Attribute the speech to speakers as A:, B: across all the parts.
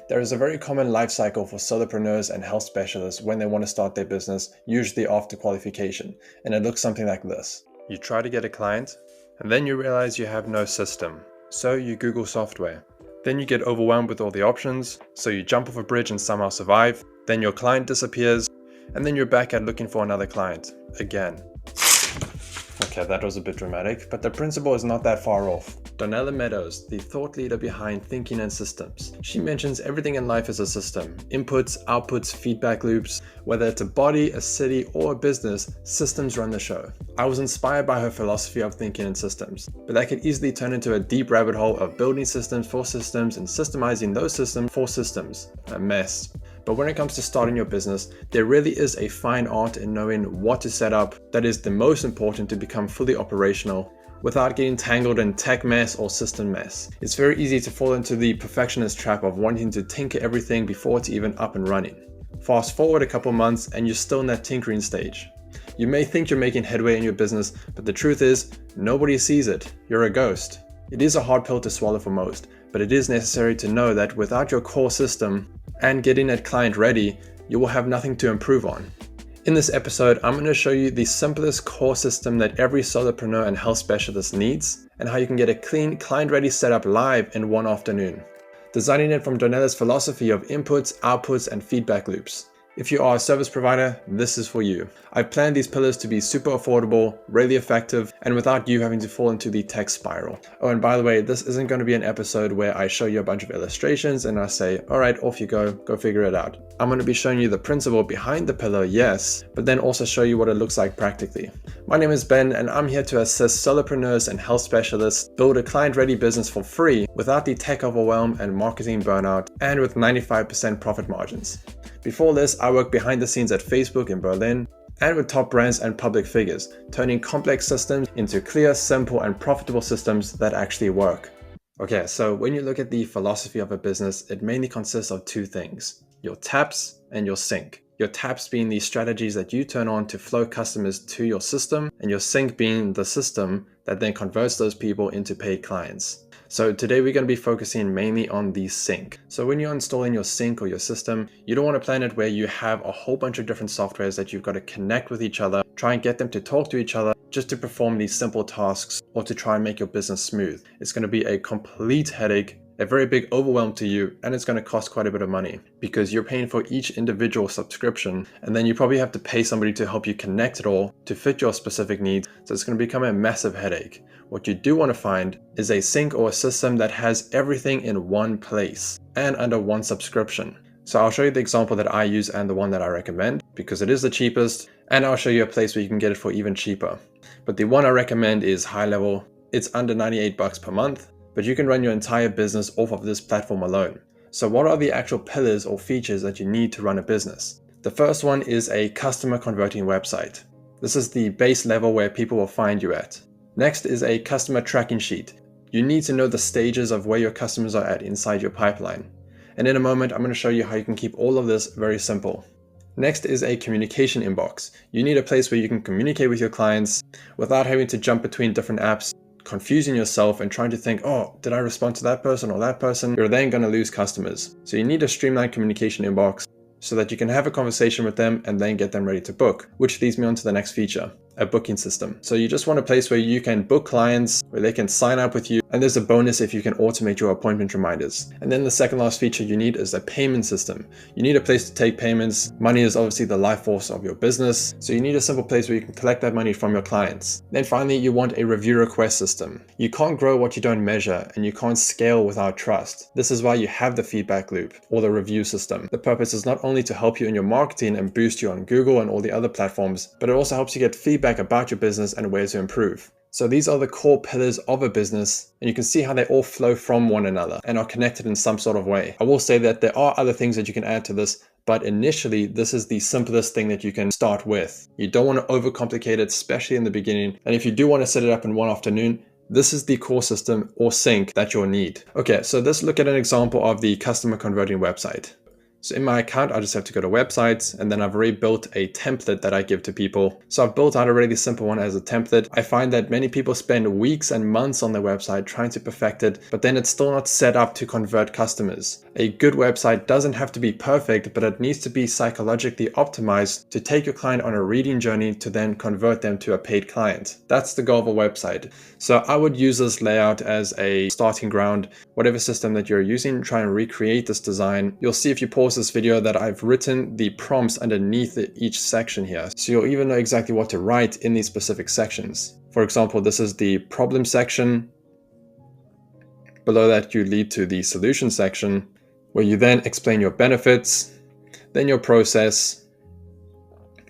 A: There is a very common life cycle for solopreneurs and health specialists when they want to start their business, usually after qualification, and it looks something like this. You try to get a client, and then you realize you have no system, so you Google software. Then you get overwhelmed with all the options, so you jump off a bridge and somehow survive. Then your client disappears, and then you're back at looking for another client, again. Okay, that was a bit dramatic, but the principle is not that far off. Donella Meadows, the thought leader behind Thinking in Systems. She mentions everything in life is a system. Inputs, outputs, feedback loops. Whether it's a body, a city, or a business, systems run the show. I was inspired by her philosophy of thinking in systems, but that could easily turn into a deep rabbit hole of building systems for systems and systemizing those systems for systems. A mess. But when it comes to starting your business, there really is a fine art in knowing what to set up that is the most important to become fully operational without getting tangled in tech mess or system mess. It's very easy to fall into the perfectionist trap of wanting to tinker everything before it's even up and running. Fast forward a couple months and you're still in that tinkering stage. You may think you're making headway in your business, but the truth is, nobody sees it. You're a ghost. It is a hard pill to swallow for most, but it is necessary to know that without your core system and getting that client ready, you will have nothing to improve on. In this episode, I'm going to show you the simplest core system that every solopreneur and health specialist needs, and how you can get a clean, client-ready setup live in one afternoon. Designing it from Donella's philosophy of inputs, outputs, and feedback loops. If you are a service provider, this is for you. I've planned these pillars to be super affordable, really effective, and without you having to fall into the tech spiral. Oh, and by the way, this isn't going to be an episode where I show you a bunch of illustrations and I say, all right, off you go figure it out. I'm going to be showing you the principle behind the pillar, yes, but then also show you what it looks like practically. My name is Ben, and I'm here to assist solopreneurs and health specialists build a client-ready business for free without the tech overwhelm and marketing burnout, and with 95% profit margins. Before this, I worked behind the scenes at Facebook in Berlin and with top brands and public figures, turning complex systems into clear, simple, and profitable systems that actually work. Okay, so when you look at the philosophy of a business, it mainly consists of two things: your taps and your sink. Your taps being the strategies that you turn on to flow customers to your system, and your sink being the system that then converts those people into paid clients. So today we're going to be focusing mainly on the sink. So when you're installing your sink or your system, you don't want to plan it where you have a whole bunch of different softwares that you've got to connect with each other, try and get them to talk to each other just to perform these simple tasks or to try and make your business smooth. It's going to be a complete headache, a very big overwhelm to you, and it's going to cost quite a bit of money because you're paying for each individual subscription, and then you probably have to pay somebody to help you connect it all to fit your specific needs. So it's going to become a massive headache. What you do want to find is a sink or a system that has everything in one place and under one subscription. So I'll show you the example that I use and the one that I recommend because it is the cheapest, and I'll show you a place where you can get it for even cheaper. But the one I recommend is high level. It's under $98 per month, but you can run your entire business off of this platform alone. So what are the actual pillars or features that you need to run a business? The first one is a customer converting website. This is the base level where people will find you at. Next is a customer tracking sheet. You need to know the stages of where your customers are at inside your pipeline. And in a moment, I'm going to show you how you can keep all of this very simple. Next is a communication inbox. You need a place where you can communicate with your clients without having to jump between different apps, confusing yourself and trying to think, oh, did I respond to that person or that person? You're then going to lose customers. So you need a streamlined communication inbox so that you can have a conversation with them and then get them ready to book, which leads me on to the next feature, a booking system. So you just want a place where you can book clients, where they can sign up with you, and there's a bonus if you can automate your appointment reminders. And then the second last feature you need is a payment system. You need a place to take payments. Money is obviously the life force of your business, so you need a simple place where you can collect that money from your clients. Then finally, you want a review request system. You can't grow what you don't measure, and you can't scale without trust. This is why you have the feedback loop or the review system. The purpose is not only to help you in your marketing and boost you on Google and all the other platforms, but it also helps you get feedback about your business and ways to improve. So these are the core pillars of a business, and you can see how they all flow from one another and are connected in some sort of way. I will say that there are other things that you can add to this, but initially this is the simplest thing that you can start with. You don't want to overcomplicate it, especially in the beginning. And if you do want to set it up in one afternoon, this is the core system or sink that you'll need. Okay, so let's look at an example of the customer converting website. So in my account, I just have to go to websites, and then I've already built a template that I give to people. So I've built out a really simple one as a template. I find that many people spend weeks and months on their website trying to perfect it, but then it's still not set up to convert customers. A good website doesn't have to be perfect, but it needs to be psychologically optimized to take your client on a reading journey to then convert them to a paid client. That's the goal of a website. So I would use this layout as a starting ground. Whatever system that you're using, try and recreate this design. You'll see if you pause this video that I've written the prompts underneath each section here. So you'll even know exactly what to write in these specific sections. For example, this is the problem section. Below that, you lead to the solution section, where you then explain your benefits, then your process,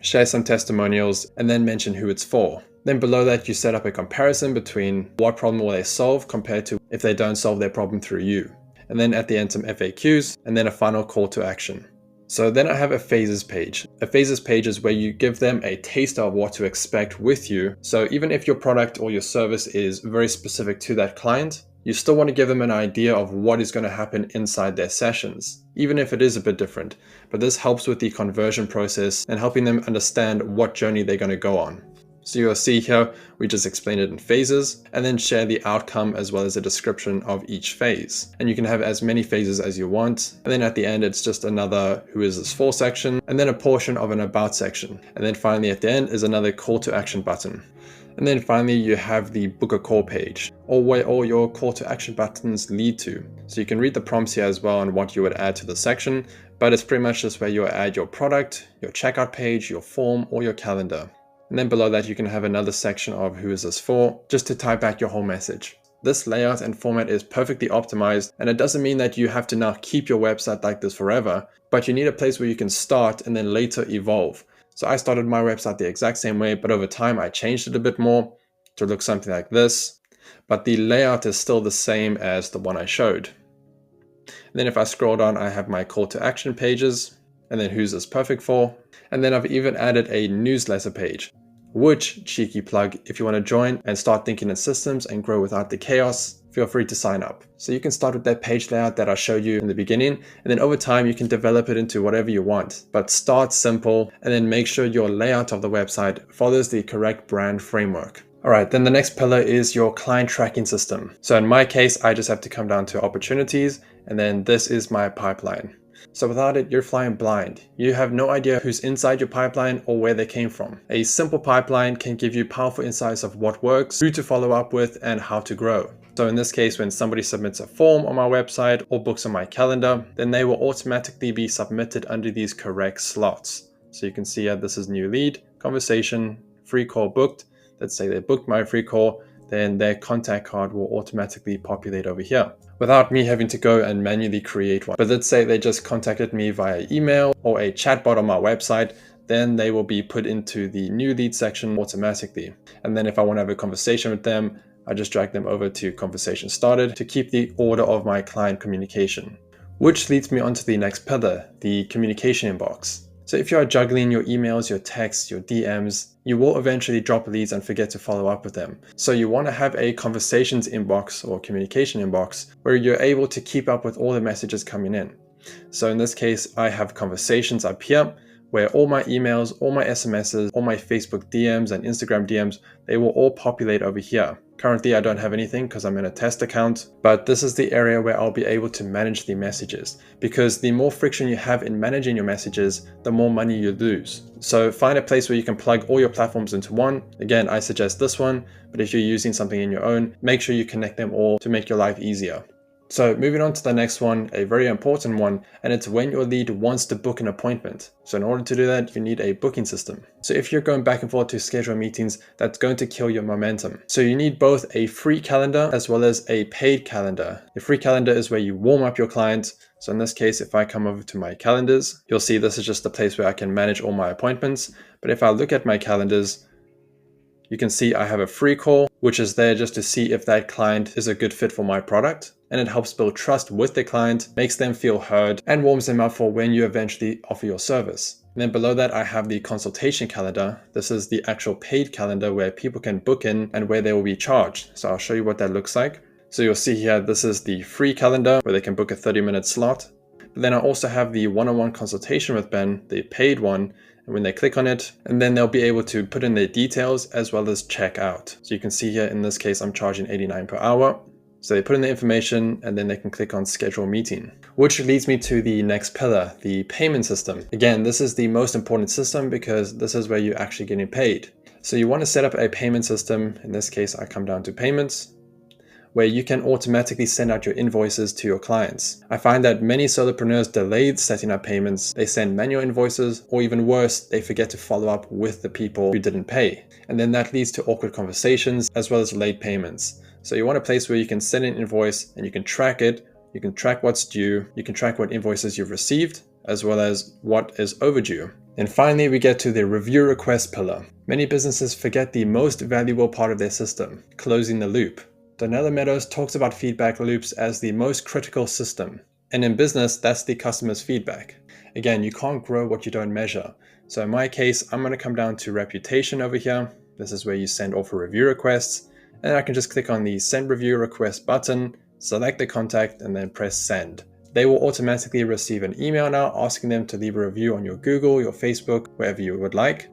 A: share some testimonials, and then mention who it's for. Then below that, you set up a comparison between what problem will they solve compared to if they don't solve their problem through you. And then at the end, some FAQs, and then a final call to action. So then I have a phases page. A phases page is where you give them a taste of what to expect with you. So even if your product or your service is very specific to that client, you still want to give them an idea of what is going to happen inside their sessions, even if it is a bit different. But this helps with the conversion process and helping them understand what journey they're going to go on. So you'll see here, we just explain it in phases and then share the outcome as well as a description of each phase. And you can have as many phases as you want. And then at the end, it's just another who is this for section, and then a portion of an about section. And then finally at the end is another call to action button. And then finally, you have the book a call page, or where all your call to action buttons lead to. So you can read the prompts here as well on what you would add to the section, but it's pretty much just where you add your product, your checkout page, your form, or your calendar. And then below that, you can have another section of who is this for, just to tie back your whole message. This layout and format is perfectly optimized, and it doesn't mean that you have to now keep your website like this forever, but you need a place where you can start and then later evolve. So I started my website the exact same way, but over time I changed it a bit more to look something like this, but the layout is still the same as the one I showed. And then if I scroll down, I have my call to action pages, and then who's this perfect for, and then I've even added a newsletter page. Which, cheeky plug, if you want to join and start thinking in systems and grow without the chaos, feel free to sign up. So you can start with that page layout that I showed you in the beginning, and then over time you can develop it into whatever you want. But start simple and then make sure your layout of the website follows the correct brand framework. Alright, then the next pillar is your client tracking system. So in my case, I just have to come down to opportunities, and then this is my pipeline. So without it, you're flying blind. You have no idea who's inside your pipeline or where they came from. A simple pipeline can give you powerful insights of what works, who to follow up with, and how to grow. So in this case, when somebody submits a form on my website or books on my calendar, then they will automatically be submitted under these correct slots. So you can see here, this is new lead, conversation, free call booked. Let's say they booked my free call, then their contact card will automatically populate over here without me having to go and manually create one. But let's say they just contacted me via email or a chatbot on my website, then they will be put into the new lead section automatically. And then if I want to have a conversation with them, I just drag them over to conversation started to keep the order of my client communication. Which leads me on to the next pillar, the communication inbox. So if you are juggling your emails, your texts, your DMs, you will eventually drop leads and forget to follow up with them. So you want to have a conversations inbox or communication inbox where you're able to keep up with all the messages coming in. So in this case, I have conversations up here where all my emails, all my SMSs, all my Facebook DMs and Instagram DMs, they will all populate over here. Currently, I don't have anything because I'm in a test account, but this is the area where I'll be able to manage the messages, because the more friction you have in managing your messages, the more money you lose. So find a place where you can plug all your platforms into one. Again, I suggest this one, but if you're using something in your own, make sure you connect them all to make your life easier. So moving on to the next one, a very important one, and it's when your lead wants to book an appointment. So in order to do that, you need a booking system. So if you're going back and forth to schedule meetings, that's going to kill your momentum. So you need both a free calendar as well as a paid calendar. The free calendar is where you warm up your client. So in this case, if I come over to my calendars, you'll see this is just a place where I can manage all my appointments. But if I look at my calendars, you can see I have a free call, which is there just to see if that client is a good fit for my product. And it helps build trust with the client, makes them feel heard, and warms them up for when you eventually offer your service. And then below that, I have the consultation calendar. This is the actual paid calendar where people can book in and where they will be charged. So I'll show you what that looks like. So you'll see here, this is the free calendar where they can book a 30-minute slot. But then I also have the one-on-one consultation with Ben, the paid one. And when they click on it, and then they'll be able to put in their details as well as check out. So you can see here, in this case, I'm charging $89 per hour. So they put in the information and then they can click on schedule meeting, which leads me to the next pillar, the payment system. Again, this is the most important system because this is where you're actually getting paid. So you want to set up a payment system. In this case, I come down to payments, where you can automatically send out your invoices to your clients. I find that many solopreneurs delayed setting up payments. They send manual invoices, or even worse, they forget to follow up with the people who didn't pay. And then that leads to awkward conversations as well as late payments. So you want a place where you can send an invoice and you can track it, you can track what's due, you can track what invoices you've received, as well as what is overdue. And finally, we get to the review request pillar. Many businesses forget the most valuable part of their system, closing the loop. Donella Meadows talks about feedback loops as the most critical system. And in business, that's the customer's feedback. Again, you can't grow what you don't measure. So in my case, I'm going to come down to reputation over here. This is where you send off a review requests. And I can just click on the send review request button, select the contact, and then press send. They will automatically receive an email now asking them to leave a review on your Google, your Facebook, wherever you would like.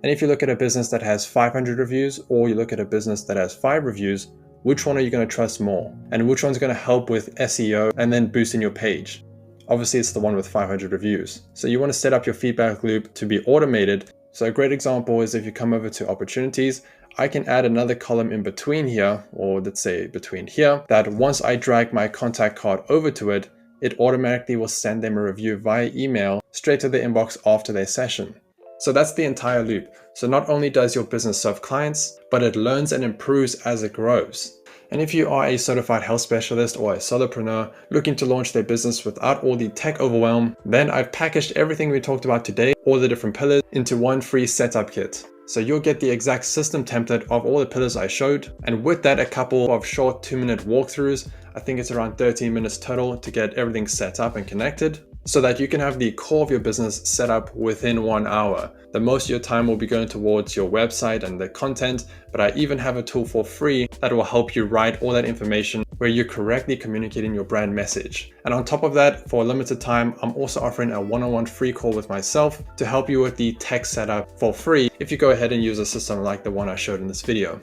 A: And if you look at a business that has 500 reviews, or you look at a business that has 5 reviews, which one are you going to trust more? And which one's going to help with SEO and then boosting your page? Obviously, it's the one with 500 reviews. So you want to set up your feedback loop to be automated. So a great example is if you come over to opportunities, I can add another column in between here, or let's say between here, that once I drag my contact card over to it, it automatically will send them a review via email straight to their inbox after their session. So that's the entire loop. So not only does your business serve clients, but it learns and improves as it grows. And if you are a certified health specialist or a solopreneur looking to launch their business without all the tech overwhelm, then I've packaged everything we talked about today, all the different pillars, into one free setup kit. So you'll get the exact system template of all the pillars I showed. And with that, a couple of short 2-minute walkthroughs. I think it's around 13 minutes total to get everything set up and connected, so that you can have the core of your business set up within 1 hour. The most of your time will be going towards your website and the content, but I even have a tool for free that will help you write all that information where you're correctly communicating your brand message. And on top of that, for a limited time, I'm also offering a one-on-one free call with myself to help you with the tech setup for free if you go ahead and use a system like the one I showed in this video.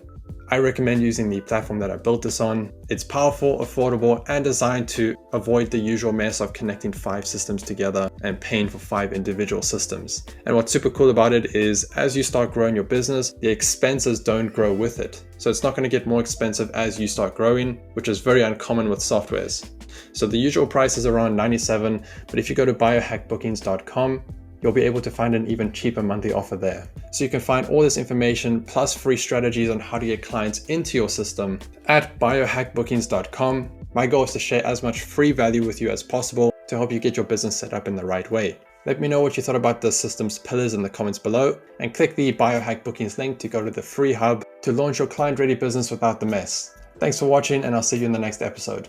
A: I recommend using the platform that I built this on. It's powerful, affordable, and designed to avoid the usual mess of connecting 5 systems together and paying for 5 individual systems. And what's super cool about it is as you start growing your business, the expenses don't grow with it. So it's not going to get more expensive as you start growing, which is very uncommon with softwares. So the usual price is around $97, but if you go to biohackbookings.com, you'll be able to find an even cheaper monthly offer there. So you can find all this information plus free strategies on how to get clients into your system at biohackbookings.com. My goal is to share as much free value with you as possible to help you get your business set up in the right way. Let me know what you thought about the system's pillars in the comments below, and click the Biohack Bookings link to go to the free hub to launch your client-ready business without the mess. Thanks for watching, and I'll see you in the next episode.